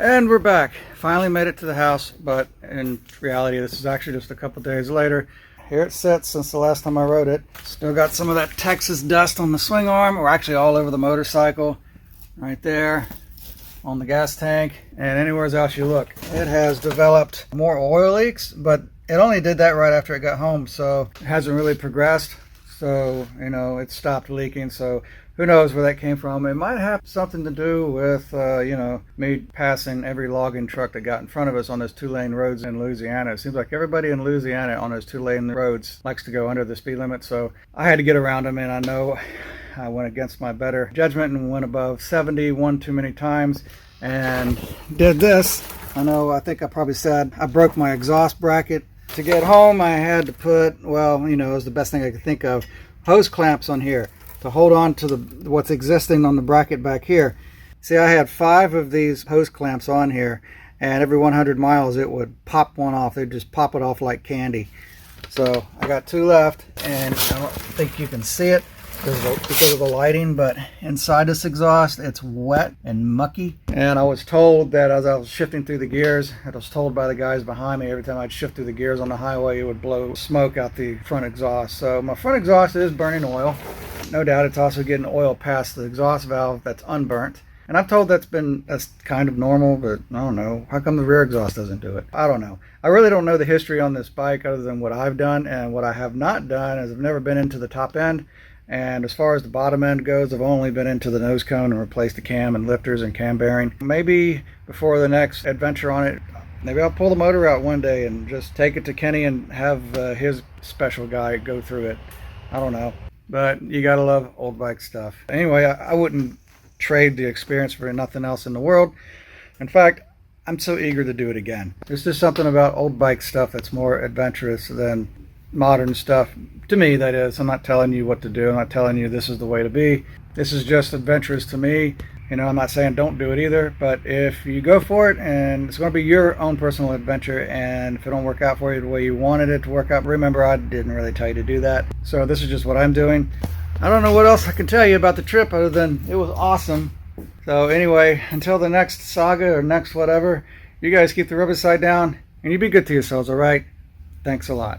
And we're back. Finally made it to the house, but in reality this is actually just a couple days later. Here it sits since the last time I rode it. Still got some of that Texas dust on the swing arm, or actually all over the motorcycle. Right there on the gas tank and anywhere else you look. It has developed more oil leaks, but it only did that right after it got home, so it hasn't really progressed. So, you know, it stopped leaking, so who knows where that came from. It might have something to do with, you know, me passing every logging truck that got in front of us on those 2-lane roads in Louisiana. It seems like everybody in Louisiana on those 2-lane roads likes to go under the speed limit, so I had to get around them, and I know I went against my better judgment and went above 70 one too many times and did this. I think I probably said I broke my exhaust bracket. To get home, I had to put, well, you know, it was the best thing I could think of, hose clamps on here to hold on to what's existing on the bracket back here. See, I had 5 of these hose clamps on here, and every 100 miles it would pop one off. They'd just pop it off like candy. So I got 2 left, and I don't think you can see it because of the lighting, but inside this exhaust it's wet and mucky. And I was told that as I was shifting through the gears, I was told by the guys behind me, every time I'd shift through the gears on the highway it would blow smoke out the front exhaust. So my front exhaust is burning oil. No doubt it's also getting oil past the exhaust valve that's unburnt. And I'm told that's kind of normal, but I don't know. How come the rear exhaust doesn't do it? I don't know. I really don't know the history on this bike other than what I've done, and what I have not done is I've never been into the top end. And as far as the bottom end goes, I've only been into the nose cone and replaced the cam and lifters and cam bearing. Maybe before the next adventure on it, maybe I'll pull the motor out one day and just take it to Kenny and have his special guy go through it. I don't know. But you gotta love old bike stuff. Anyway, I wouldn't trade the experience for nothing else in the world. In fact, I'm so eager to do it again. There's just something about old bike stuff that's more adventurous than modern stuff. To me, that is. I'm not telling you what to do. I'm not telling you this is the way to be. This is just adventurous to me. You know, I'm not saying don't do it either, but if you go for it, and it's going to be your own personal adventure, and if it don't work out for you the way you wanted it to work out, remember I didn't really tell you to do that. So this is just what I'm doing. I don't know what else I can tell you about the trip other than it was awesome. So anyway, until the next saga or next whatever, you guys keep the rubber side down and you be good to yourselves, all right? Thanks a lot.